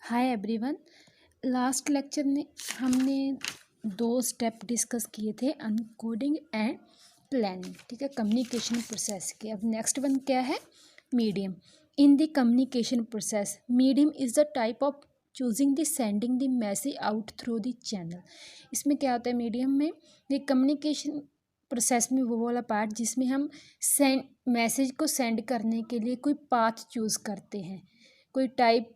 Hi everyone. Last lecture में हमने दो स्टेप डिस्कस किए थे, अनकोडिंग एंड प्लानिंग। ठीक है, कम्युनिकेशन प्रोसेस के। अब नेक्स्ट वन क्या है? Medium. In the communication process, medium is the type of choosing the sending the message out through the channel. इसमें क्या होता है मीडियम में? ये कम्युनिकेशन प्रोसेस में वो वाला पार्ट जिसमें हम मैसेज को सेंड करने के लिए कोई पाथ चूज़ करते हैं, कोई टाइप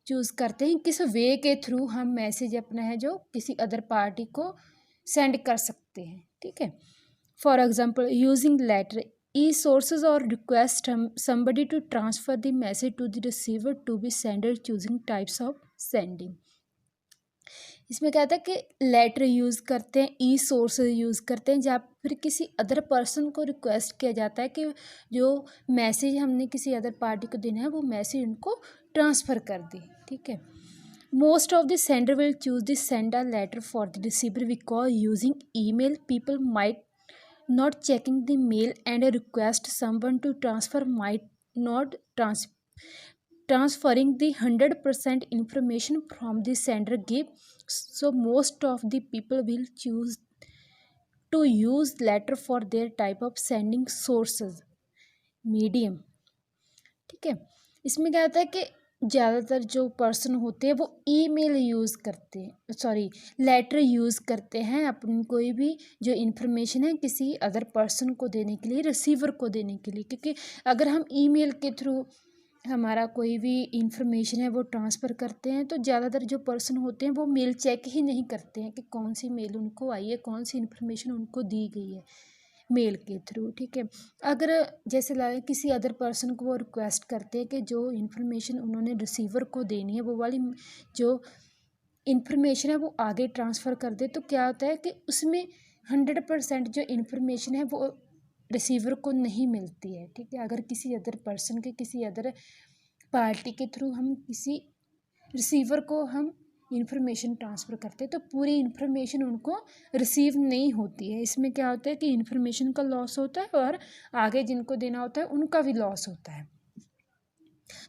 चूज़ करते हैं, किस वे के थ्रू हम मैसेज अपना है जो किसी अदर पार्टी को सेंड कर सकते हैं। ठीक है, for example using letter, e sources और request somebody to transfer the message to the receiver to be sender, choosing types of sending. इसमें क्या होता है कि लेटर यूज़ करते हैं, ई सोर्स यूज़ करते हैं, जहाँ फिर किसी अदर पर्सन को रिक्वेस्ट किया जाता है कि जो मैसेज हमने किसी अदर पार्टी को देना है वो मैसेज उनको ट्रांसफ़र कर दे। ठीक है, most of the sender will choose the send a letter for the receiver because using email people might not checking the mail and a request someone to transfer might not transferring the 100% information from the sender give, so most of the people will choose to use letter for their type of sending sources medium। ठीक है, इसमें क्या होता है कि ज़्यादातर जो person होते हैं वो ईमेल यूज़ करते हैं, सॉरी लेटर यूज़ करते हैं अपनी कोई भी जो इन्फॉर्मेशन है किसी अदर पर्सन को देने के लिए, रिसीवर को देने के लिए। क्योंकि अगर हम ईमेल के थ्रू हमारा कोई भी इंफॉर्मेशन है वो ट्रांसफ़र करते हैं तो ज़्यादातर जो पर्सन होते हैं वो मेल चेक ही नहीं करते हैं कि कौन सी मेल उनको आई है, कौन सी इन्फॉर्मेशन उनको दी गई है मेल के थ्रू। ठीक है, अगर जैसे लगे किसी अदर पर्सन को वो रिक्वेस्ट करते हैं कि जो इन्फॉर्मेशन उन्होंने रिसीवर को देनी है वो वाली जो इन्फॉर्मेशन है वो आगे ट्रांसफ़र कर दे, तो क्या होता है कि उसमें 100% जो इन्फॉर्मेशन है वो रिसीवर को नहीं मिलती है। ठीक है, अगर किसी अदर पर्सन के किसी अदर पार्टी के थ्रू हम किसी रिसीवर को हम इन्फॉर्मेशन ट्रांसफ़र करते हैं तो पूरी इन्फॉर्मेशन उनको रिसीव नहीं होती है। इसमें क्या होता है कि इन्फॉर्मेशन का लॉस होता है और आगे जिनको देना होता है उनका भी लॉस होता है।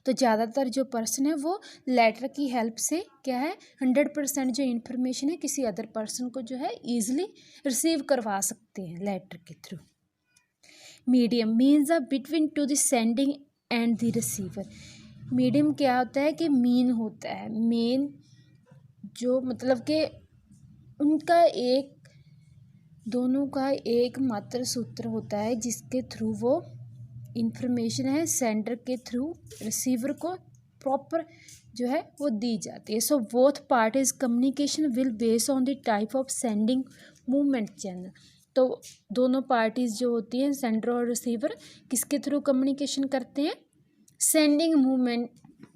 तो ज़्यादातर जो पर्सन है वो लेटर की हेल्प से क्या है 100% जो इन्फॉर्मेशन है किसी अदर पर्सन को जो है ईजिली रिसीव करवा सकते हैं लेटर के through. Medium means a between two the sending end the receiver. Medium क्या होता है कि मीन होता है, मेन जो मतलब कि उनका एक दोनों का एक मात्र सूत्र होता है जिसके थ्रू वो इंफॉर्मेशन है सेंडर के थ्रू रिसीवर को प्रॉपर जो है वो दी जाती है। So both parties communication will base on the type of sending movement channel. तो दोनों पार्टीज़ जो होती हैं सेंडर और रिसीवर किसके थ्रू कम्युनिकेशन करते हैं? सेंडिंग मूवमेंट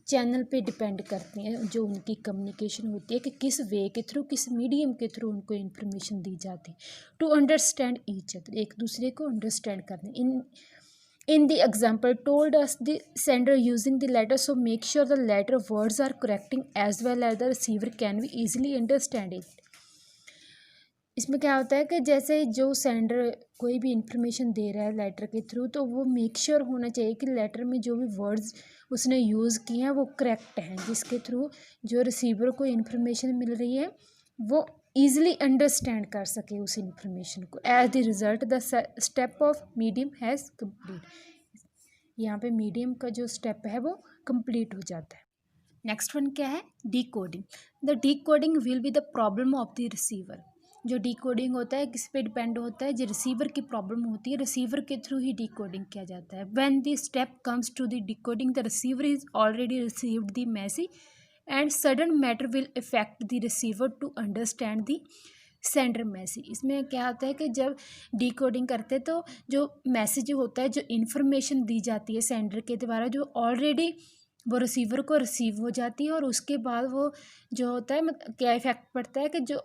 चैनल पे डिपेंड करती हैं जो उनकी कम्युनिकेशन होती है कि किस वे के थ्रू, किस मीडियम के थ्रू उनको इन्फॉर्मेशन दी जाती है टू अंडरस्टैंड ईच अदर, एक दूसरे को अंडरस्टैंड करने। In the example told us the sender using the letter, so make sure the letter words are correcting as well as the receiver can be easily understand it. इसमें क्या होता है कि जैसे जो सेंडर कोई भी इंफॉर्मेशन दे रहा है लेटर के थ्रू तो वो मेक श्योर होना चाहिए कि लेटर में जो भी वर्ड्स उसने यूज़ किए हैं वो करेक्ट हैं, जिसके थ्रू जो रिसीवर को इन्फॉर्मेशन मिल रही है वो ईजिली अंडरस्टैंड कर सके उस इन्फॉर्मेशन को। As the result the step of medium has complete. यहाँ पे मीडियम का जो स्टेप है वो कंप्लीट हो जाता है। नेक्स्ट वन क्या है? Decoding. The decoding will be the problem of the receiver. जो डिकोडिंग होता है किस पे डिपेंड होता है? जो रिसीवर की प्रॉब्लम होती है, रिसीवर के थ्रू ही डिकोडिंग किया जाता है। When the step comes to the decoding the receiver is already received the message and sudden matter will affect the receiver to understand the sender message. इसमें क्या होता है कि जब डिकोडिंग करते हैं तो जो मैसेज होता है, जो इन्फॉर्मेशन दी जाती है सेंडर के द्वारा, जो ऑलरेडी वो रिसीवर को रिसीव हो जाती है और उसके बाद वो जो होता है मतलब क्या इफेक्ट पड़ता है कि जो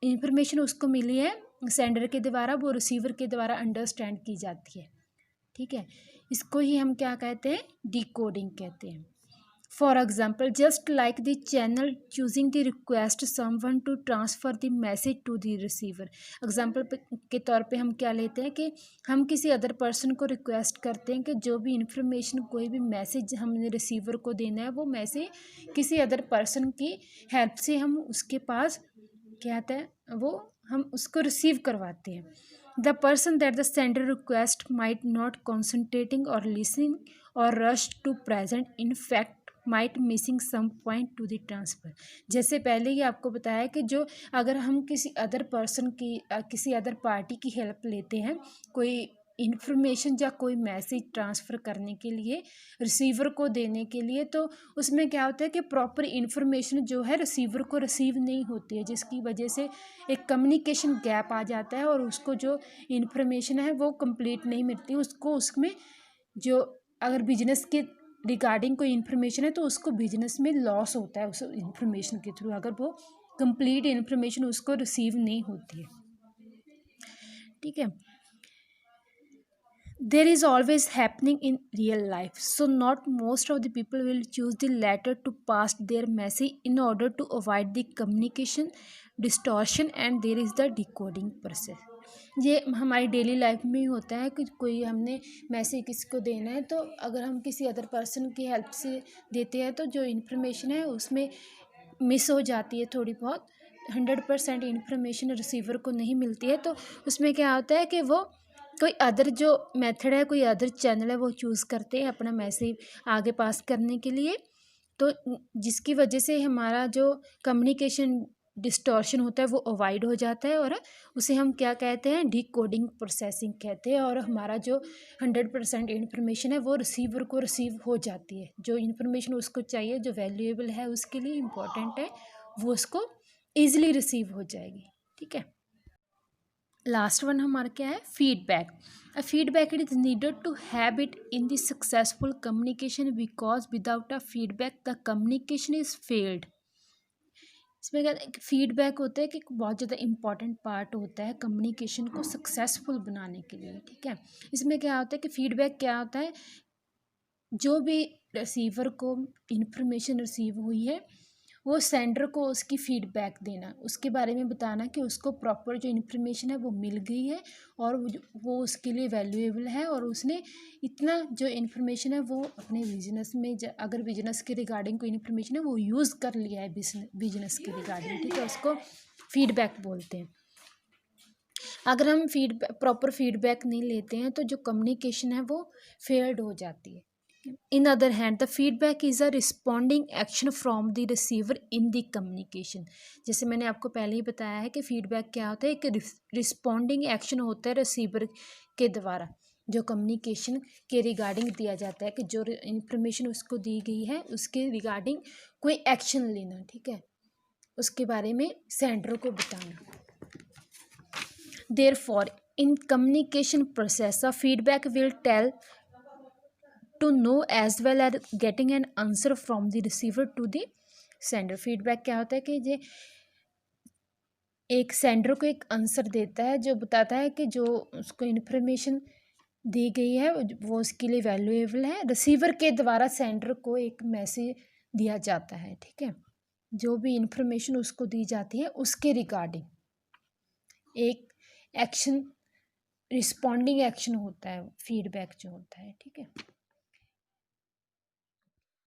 इन्फॉर्मेशन उसको मिली है सेंडर के द्वारा वो रिसीवर के द्वारा अंडरस्टैंड की जाती है। ठीक है, इसको ही हम क्या कहते हैं? डिकोडिंग कहते हैं। For example, just like the channel choosing the request someone to transfer the message to the receiver. Example के तौर पे हम क्या लेते हैं कि हम किसी अदर पर्सन को रिक्वेस्ट करते हैं कि जो भी इंफॉर्मेशन, कोई भी मैसेज हमने रिसीवर को देना है, वो मैसेज किसी अदर पर्सन की हेल्प से हम उसके पास क्या आता है, वो हम उसको रिसीव करवाते हैं. The person that the sender request might not concentrating or listening or rush to present, in fact might missing some point to the transfer. जैसे पहले ही आपको बताया कि जो अगर हम किसी अदर पर्सन की किसी अदर पार्टी की हेल्प लेते हैं कोई इन्फॉर्मेशन या कोई मैसेज ट्रांसफ़र करने के लिए, रिसीवर को देने के लिए, तो उसमें क्या होता है कि प्रॉपर इन्फॉर्मेशन जो है रिसीवर को रिसीव नहीं होती है, जिसकी वजह से एक कम्युनिकेशन गैप आ जाता है और उसको जो इन्फॉर्मेशन है वो कंप्लीट नहीं मिलती उसको. उसमें जो अगर बिजनेस के रिगार्डिंग कोई इन्फॉर्मेशन है तो उसको बिजनेस में लॉस होता है उस इन्फॉर्मेशन के थ्रू, अगर वो कंप्लीट इन्फॉर्मेशन उसको रिसीव नहीं होती है. ठीक है. There is always happening in real life, so not most of the people will choose the latter to pass their message in order to avoid the communication distortion, and there is the decoding process. ये हमारी daily life में ही होता है कि कोई हमने message किसी को देना है, तो अगर हम किसी अदर पर्सन की हेल्प से देते हैं तो जो इन्फॉर्मेशन है उसमें मिस हो जाती है थोड़ी बहुत, 100% इन्फॉर्मेशन रिसीवर को नहीं मिलती है. तो उसमें क्या होता है कि वो कोई अदर जो मेथड है, कोई अदर चैनल है वो चूज़ करते हैं अपना मैसेज आगे पास करने के लिए, तो जिसकी वजह से हमारा जो कम्युनिकेशन डिस्टॉर्शन होता है वो अवॉइड हो जाता है, और उसे हम क्या कहते हैं, डिकोडिंग प्रोसेसिंग कहते हैं. और हमारा जो 100% इन्फॉर्मेशन है वो रिसीवर को रिसीव हो जाती है. जो इन्फॉर्मेशन उसको चाहिए, जो वैल्यूएबल है उसके लिए इम्पोर्टेंट है, वो उसको ईजिली रिसीव हो जाएगी. ठीक है. लास्ट वन हमारा क्या है, feedback. A feedback it is needed to have it in the successful communication, because without a feedback the communication is failed. इसमें क्या फीडबैक होता है कि बहुत ज़्यादा इंपॉर्टेंट पार्ट होता है कम्युनिकेशन को सक्सेसफुल बनाने के लिए. ठीक है. इसमें क्या होता है कि फीडबैक क्या होता है, जो भी रिसीवर को इंफॉर्मेशन रिसीव हुई है वो सेंडर को उसकी फ़ीडबैक देना, उसके बारे में बताना कि उसको प्रॉपर जो इन्फॉर्मेशन है वो मिल गई है और वो उसके लिए वैल्यूएबल है, और उसने इतना जो इन्फॉर्मेशन है वो अपने बिजनेस में अगर बिजनेस के रिगार्डिंग कोई इन्फॉर्मेशन है वो यूज़ कर लिया है बिजनेस के रिगार्डिंग. ठीक है. उसको फीडबैक बोलते हैं. अगर हम प्रॉपर फीडबैक नहीं लेते हैं तो जो कम्युनिकेशन है वो फेल्ड हो जाती है. In other hand, the feedback is a responding action from the receiver in the communication. जैसे मैंने आपको पहले ही बताया है कि फीडबैक क्या होता है, एक रिस्पॉन्डिंग एक्शन होता है रिसीवर के द्वारा जो कम्युनिकेशन के रिगार्डिंग दिया जाता है, कि जो इन्फॉर्मेशन उसको दी गई है उसके रिगार्डिंग कोई एक्शन लेना. ठीक है. उसके बारे में सेंडर को बताना. Therefore, in communication process, a feedback will tell to know as well as getting an answer from the receiver to the sender. Feedback क्या होता है कि ये एक सेंडर को एक आंसर देता है जो बताता है कि जो उसको इन्फॉर्मेशन दी गई है वो उसके लिए वैल्यूएबल है. रिसीवर के द्वारा सेंडर को एक मैसेज दिया जाता है. ठीक है. जो भी इन्फॉर्मेशन उसको दी जाती है उसके रिगार्डिंग एक एक्शन, रिस्पॉन्डिंग एक्शन होता है फीडबैक जो होता है. ठीक है.